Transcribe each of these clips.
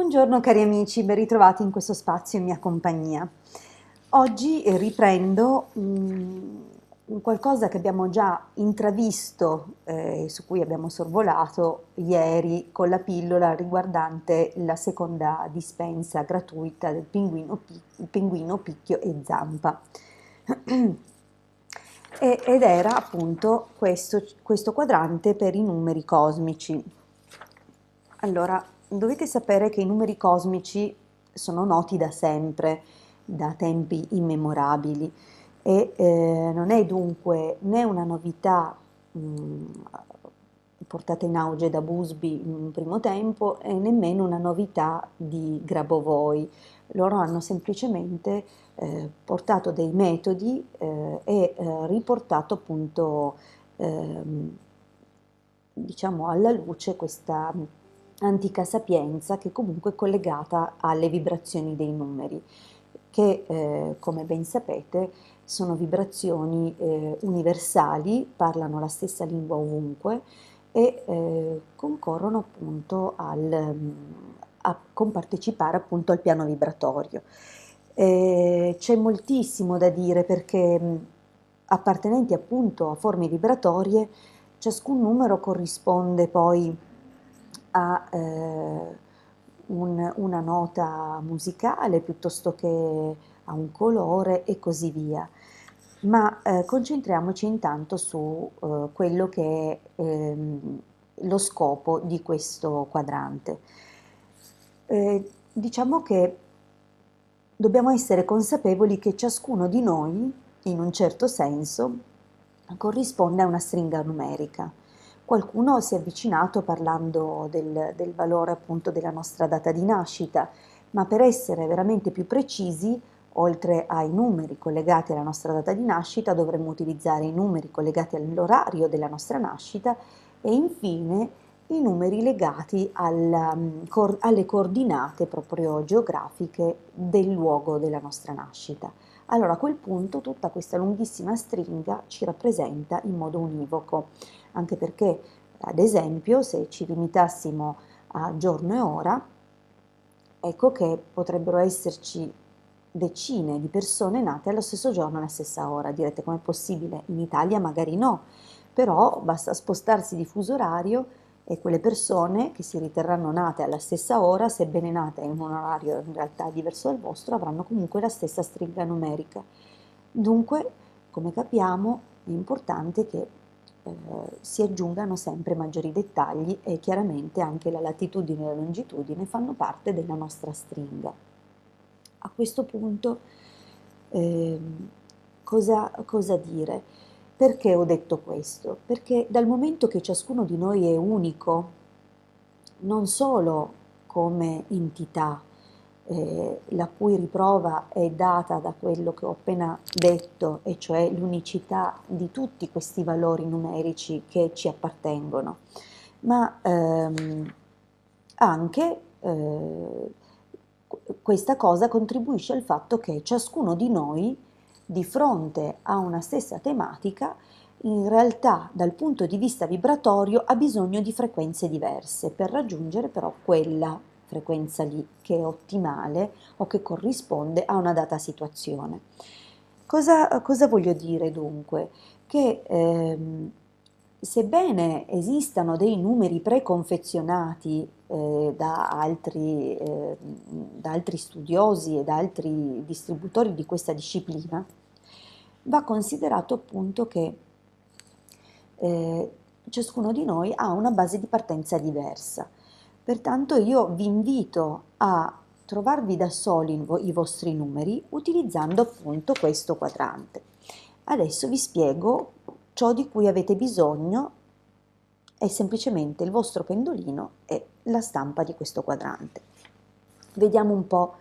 Buongiorno cari amici, ben ritrovati in questo spazio in mia compagnia. Oggi riprendo un qualcosa che abbiamo già intravisto, su cui abbiamo sorvolato ieri con la pillola riguardante la seconda dispensa gratuita del il pinguino Picchio e Zampa. Ed era appunto questo quadrante per i numeri cosmici. Allora, dovete sapere che i numeri cosmici sono noti da sempre, da tempi immemorabili e non è dunque né una novità portata in auge da Busby in un primo tempo e nemmeno una novità di Grabovoi. Loro hanno semplicemente portato dei metodi e riportato appunto diciamo alla luce questa antica sapienza che comunque è collegata alle vibrazioni dei numeri, che come ben sapete sono vibrazioni universali, parlano la stessa lingua ovunque e concorrono appunto a compartecipare appunto al piano vibratorio. C'è moltissimo da dire perché appartenenti appunto a forme vibratorie, ciascun numero corrisponde poi a una nota musicale piuttosto che a un colore e così via. Ma concentriamoci intanto su quello che è lo scopo di questo quadrante. Diciamo che dobbiamo essere consapevoli che ciascuno di noi, in un certo senso, corrisponde a una stringa numerica. Qualcuno si è avvicinato parlando del valore appunto della nostra data di nascita, ma per essere veramente più precisi, oltre ai numeri collegati alla nostra data di nascita, dovremmo utilizzare i numeri collegati all'orario della nostra nascita e infine i numeri legati alle coordinate proprio geografiche del luogo della nostra nascita. Allora a quel punto tutta questa lunghissima stringa ci rappresenta in modo univoco, anche perché ad esempio se ci limitassimo a giorno e ora, ecco che potrebbero esserci decine di persone nate allo stesso giorno e alla stessa ora. Direte com'è possibile? In Italia magari no, però basta spostarsi di fuso orario e quelle persone che si riterranno nate alla stessa ora, sebbene nate in un orario in realtà diverso dal vostro, avranno comunque la stessa stringa numerica. Dunque, come capiamo, è importante che si aggiungano sempre maggiori dettagli e chiaramente anche la latitudine e la longitudine fanno parte della nostra stringa. A questo punto cosa dire? Perché ho detto questo? Perché dal momento che ciascuno di noi è unico, non solo come entità, la cui riprova è data da quello che ho appena detto, e cioè l'unicità di tutti questi valori numerici che ci appartengono, ma anche questa cosa contribuisce al fatto che ciascuno di noi, di fronte a una stessa tematica, in realtà dal punto di vista vibratorio ha bisogno di frequenze diverse per raggiungere però quella frequenza lì che è ottimale o che corrisponde a una data situazione. Cosa voglio dire dunque? Che sebbene esistano dei numeri preconfezionati da altri studiosi e da altri distributori di questa disciplina, va considerato appunto che ciascuno di noi ha una base di partenza diversa. Pertanto io vi invito a trovarvi da soli i vostri numeri utilizzando appunto questo quadrante. Adesso vi spiego ciò di cui avete bisogno è semplicemente il vostro pendolino e la stampa di questo quadrante. Vediamo un po'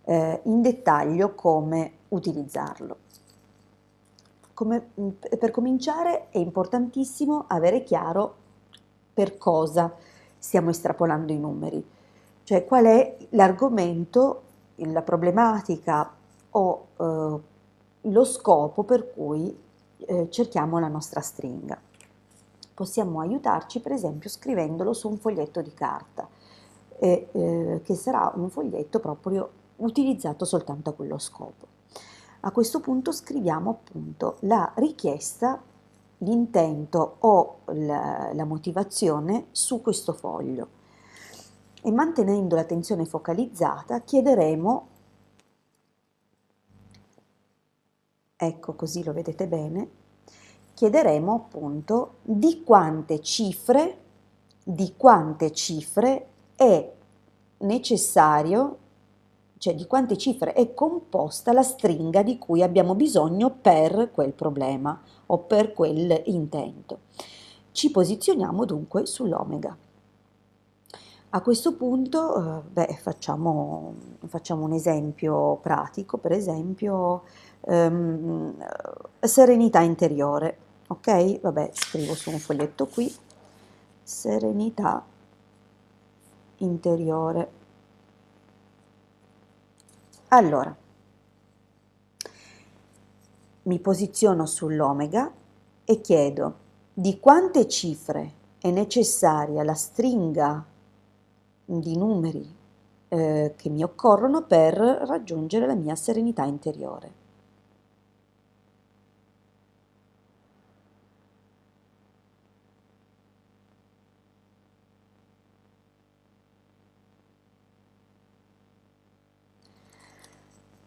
in dettaglio come utilizzarlo. Per cominciare è importantissimo avere chiaro per cosa stiamo estrapolando i numeri, cioè qual è l'argomento, la problematica o lo scopo per cui cerchiamo la nostra stringa. Possiamo aiutarci per esempio scrivendolo su un foglietto di carta. che sarà un foglietto proprio utilizzato soltanto a quello scopo. A questo punto scriviamo appunto la richiesta, l'intento o la motivazione su questo foglio e mantenendo l'attenzione focalizzata chiederemo, ecco così lo vedete bene, chiederemo appunto di quante cifre è necessario, cioè di quante cifre è composta la stringa di cui abbiamo bisogno per quel problema o per quel intento. Ci posizioniamo dunque sull'omega. A questo punto facciamo un esempio pratico, per esempio serenità interiore, ok? Vabbè, scrivo su un foglietto qui, serenità interiore. Allora, mi posiziono sull'omega e chiedo di quante cifre è necessaria la stringa di numeri che mi occorrono per raggiungere la mia serenità interiore.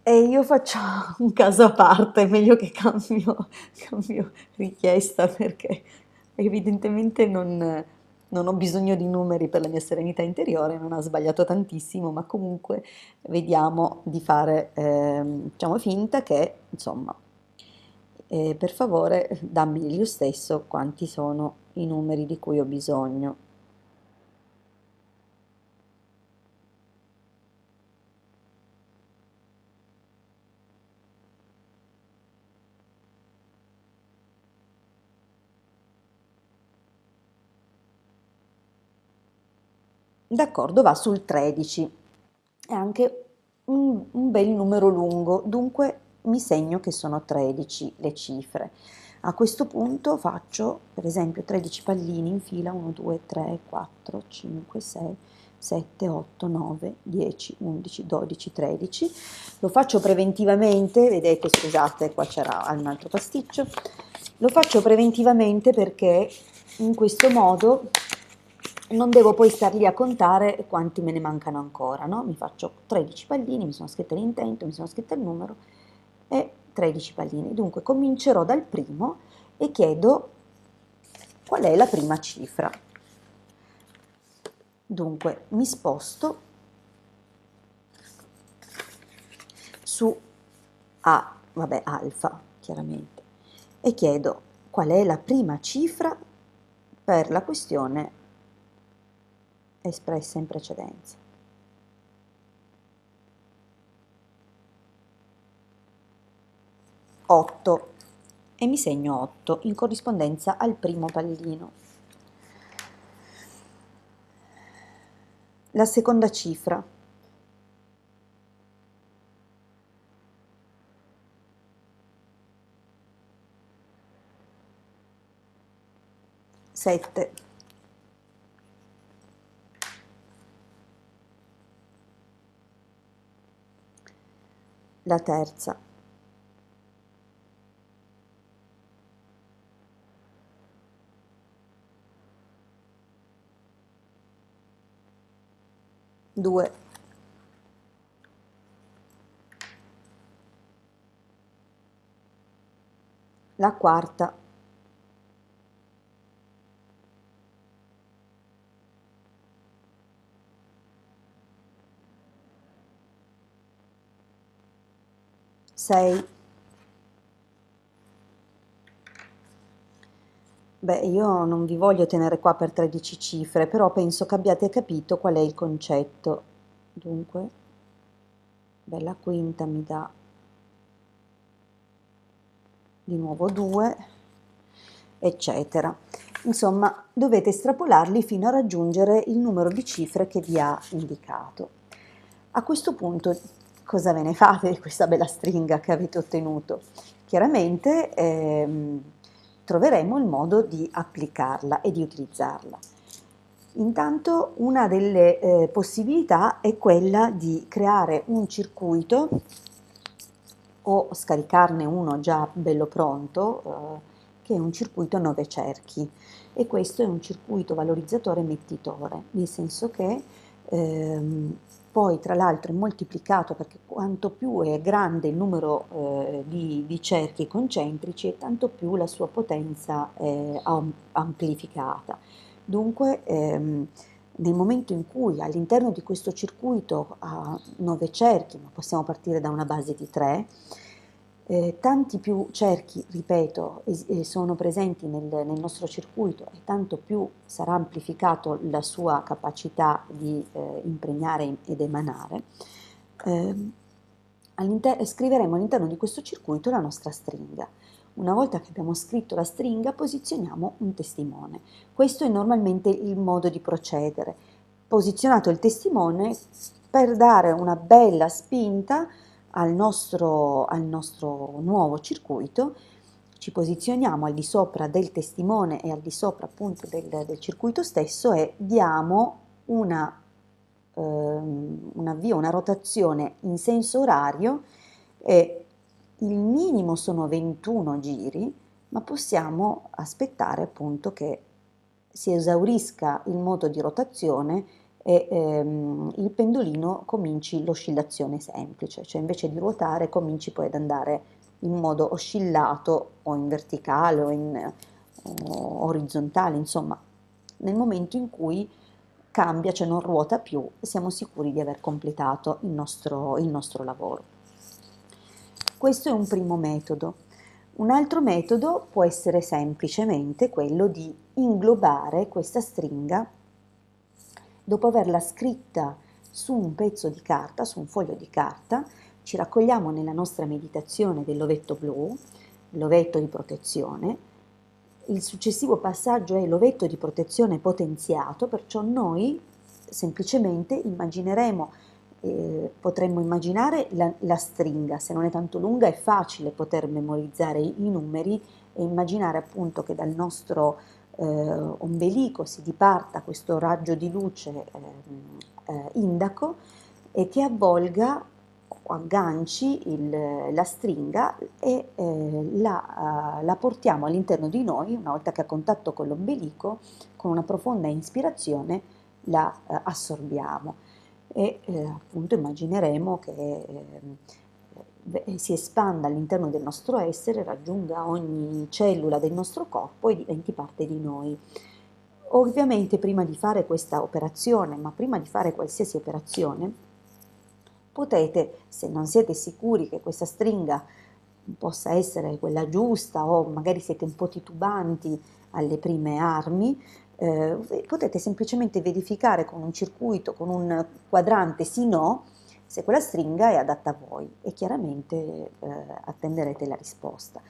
E io faccio un caso a parte, è meglio che cambio richiesta perché evidentemente non ho bisogno di numeri per la mia serenità interiore, non ha sbagliato tantissimo, ma comunque vediamo di fare, diciamo, finta che, insomma, per favore dammi io stesso quanti sono i numeri di cui ho bisogno. D'accordo, va sul 13. È anche un bel numero lungo, dunque mi segno che sono 13 le cifre. A questo punto faccio, per esempio, 13 pallini in fila, 1, 2, 3, 4, 5, 6, 7, 8, 9, 10, 11, 12, 13. Lo faccio preventivamente, vedete, scusate, qua c'era un altro pasticcio. Lo faccio preventivamente perché in questo modo non devo poi star lì a contare quanti me ne mancano ancora, no? Mi faccio 13 pallini, mi sono scritta l'intento, mi sono scritta il numero e 13 pallini. Dunque comincerò dal primo e chiedo qual è la prima cifra. Dunque mi sposto su A, vabbè, alfa, chiaramente, e chiedo qual è la prima cifra per la questione espressa in precedenza. 8 e mi segno 8 in corrispondenza al primo pallino. La seconda cifra. 7. La terza. 2. La quarta. 6. Beh, io non vi voglio tenere qua per 13 cifre, però penso che abbiate capito qual è il concetto. Dunque, beh, la quinta mi dà di nuovo 2, eccetera. Insomma, dovete estrapolarli fino a raggiungere il numero di cifre che vi ha indicato. A questo punto, cosa ve ne fate di questa bella stringa che avete ottenuto? Chiaramente troveremo il modo di applicarla e di utilizzarla. Intanto una delle possibilità è quella di creare un circuito o scaricarne uno già bello pronto, che è un circuito a 9 cerchi, e questo è un circuito valorizzatore emettitore, nel senso che poi tra l'altro è moltiplicato, perché quanto più è grande il numero di cerchi concentrici e tanto più la sua potenza è amplificata. Dunque, nel momento in cui all'interno di questo circuito a 9 cerchi, ma possiamo partire da una base di 3, tanti più cerchi, ripeto, sono presenti nel nostro circuito, e tanto più sarà amplificato la sua capacità di impregnare ed emanare. Scriveremo all'interno di questo circuito la nostra stringa. Una volta che abbiamo scritto la stringa, posizioniamo un testimone. Questo è normalmente il modo di procedere. Posizionato il testimone, per dare una bella spinta al nostro nuovo circuito, ci posizioniamo al di sopra del testimone e al di sopra appunto del circuito stesso, e diamo un avvio, una rotazione in senso orario, e il minimo sono 21 giri, ma possiamo aspettare appunto che si esaurisca il modo di rotazione e il pendolino cominci l'oscillazione semplice, cioè invece di ruotare cominci poi ad andare in modo oscillato o in verticale o orizzontale, insomma, nel momento in cui cambia, cioè non ruota più, siamo sicuri di aver completato il nostro lavoro. Questo è un primo metodo. Un altro metodo può essere semplicemente quello di inglobare questa stringa, dopo averla scritta su un pezzo di carta, su un foglio di carta. Ci raccogliamo nella nostra meditazione dell'ovetto blu, l'ovetto di protezione. Il successivo passaggio è l'ovetto di protezione potenziato, perciò noi semplicemente potremmo immaginare la stringa. Se non è tanto lunga è facile poter memorizzare i numeri e immaginare appunto che dal nostro ombelico si diparta questo raggio di luce indaco, e che avvolga o agganci la stringa e la portiamo all'interno di noi. Una volta che ha contatto con l'ombelico, con una profonda ispirazione la assorbiamo, e appunto immagineremo che si espanda all'interno del nostro essere, raggiunga ogni cellula del nostro corpo e diventi parte di noi. Ovviamente prima di fare questa operazione, ma prima di fare qualsiasi operazione, potete, se non siete sicuri che questa stringa possa essere quella giusta, o magari siete un po' titubanti alle prime armi, potete semplicemente verificare con un circuito, con un quadrante sì no, se quella stringa è adatta a voi, e chiaramente attenderete la risposta.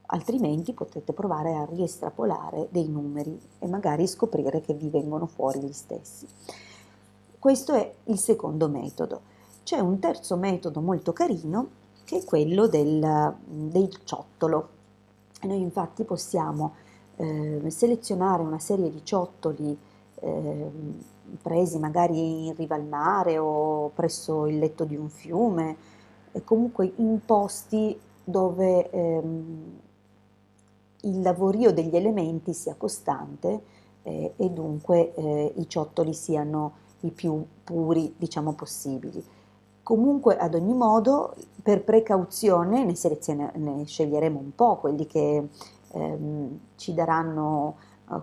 Altrimenti potete provare a riestrapolare dei numeri e magari scoprire che vi vengono fuori gli stessi. Questo è il secondo metodo. C'è un terzo metodo molto carino, che è quello del ciottolo. Noi infatti possiamo selezionare una serie di ciottoli presi magari in riva al mare o presso il letto di un fiume, comunque in posti dove il lavorio degli elementi sia costante, e dunque i ciottoli siano i più puri, diciamo, possibili. Comunque, ad ogni modo, per precauzione ne sceglieremo un po', quelli che ci daranno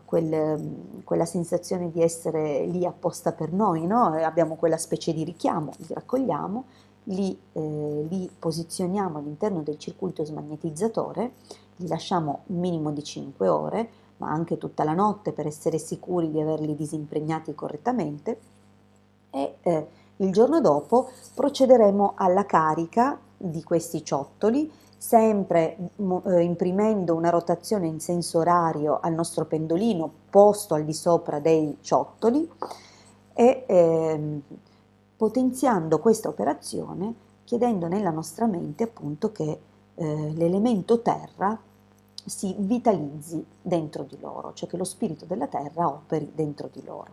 quella sensazione di essere lì apposta per noi, no? Abbiamo quella specie di richiamo, li raccogliamo, li posizioniamo all'interno del circuito smagnetizzatore, li lasciamo un minimo di 5 ore, ma anche tutta la notte, per essere sicuri di averli disimpregnati correttamente, e il giorno dopo procederemo alla carica di questi ciottoli, sempre imprimendo una rotazione in senso orario al nostro pendolino posto al di sopra dei ciottoli, e potenziando questa operazione, chiedendo nella nostra mente appunto che l'elemento terra si vitalizzi dentro di loro, cioè che lo spirito della terra operi dentro di loro.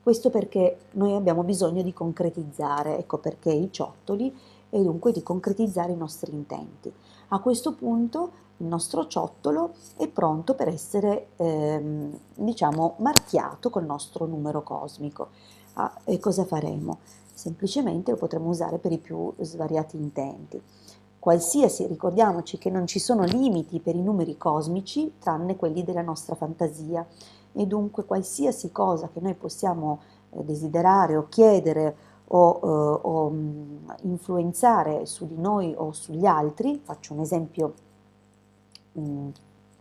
Questo perché noi abbiamo bisogno di concretizzare, ecco perché i ciottoli, e dunque di concretizzare i nostri intenti. A questo punto il nostro ciottolo è pronto per essere, diciamo, marchiato col nostro numero cosmico. E cosa faremo? Semplicemente lo potremo usare per i più svariati intenti. Qualsiasi, ricordiamoci che non ci sono limiti per i numeri cosmici tranne quelli della nostra fantasia, e dunque qualsiasi cosa che noi possiamo desiderare o chiedere o influenzare su di noi o sugli altri, faccio un esempio mh,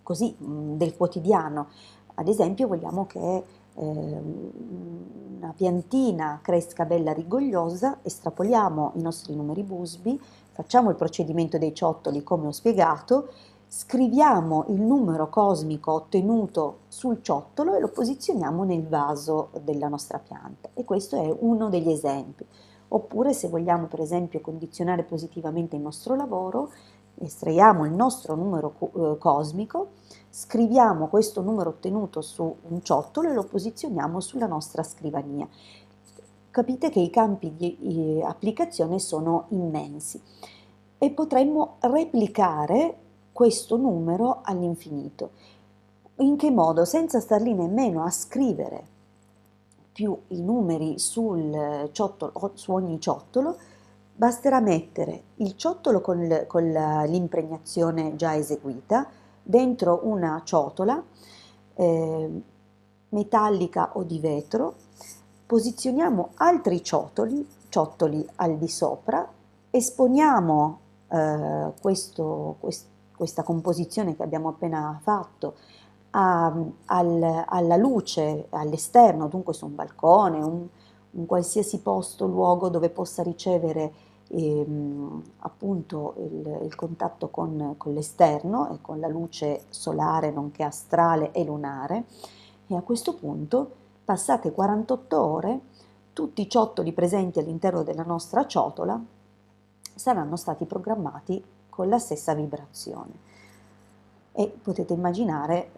così del quotidiano. Ad esempio vogliamo che una piantina cresca bella rigogliosa, estrapoliamo i nostri numeri busbi, facciamo il procedimento dei ciottoli come ho spiegato, scriviamo il numero cosmico ottenuto sul ciottolo e lo posizioniamo nel vaso della nostra pianta. E questo è uno degli esempi. Oppure se vogliamo per esempio condizionare positivamente il nostro lavoro, estraiamo il nostro numero cosmico, scriviamo questo numero ottenuto su un ciottolo e lo posizioniamo sulla nostra scrivania. Capite che i campi di applicazione sono immensi e potremmo replicare questo numero all'infinito. In che modo? Senza star lì nemmeno a scrivere più i numeri sul ciottolo, su ogni ciottolo, basterà mettere il ciottolo con l'impregnazione già eseguita dentro una ciotola eh, metallica o di vetro, posizioniamo altri ciottoli al di sopra, esponiamo questa composizione che abbiamo appena fatto alla luce, all'esterno, dunque su un balcone, un qualsiasi posto, luogo dove possa ricevere appunto il contatto con l'esterno e con la luce solare, nonché astrale e lunare, e a questo punto, passate 48 ore, tutti i ciottoli presenti all'interno della nostra ciotola saranno stati programmati con la stessa vibrazione. E potete immaginare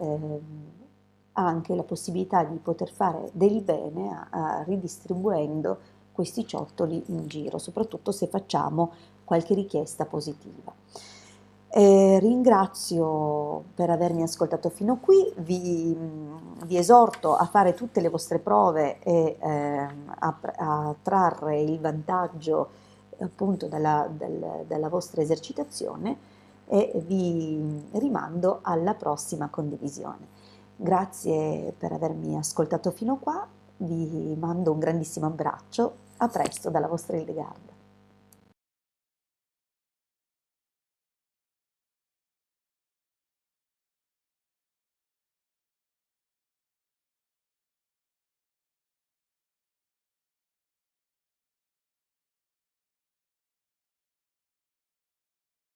anche la possibilità di poter fare del bene ridistribuendo questi ciottoli in giro, soprattutto se facciamo qualche richiesta positiva. Ringrazio per avermi ascoltato fino qui, vi esorto a fare tutte le vostre prove e a trarre il vantaggio appunto dalla vostra esercitazione, e vi rimando alla prossima condivisione. Grazie per avermi ascoltato fino qua, vi mando un grandissimo abbraccio, a presto dalla vostra Hildegard.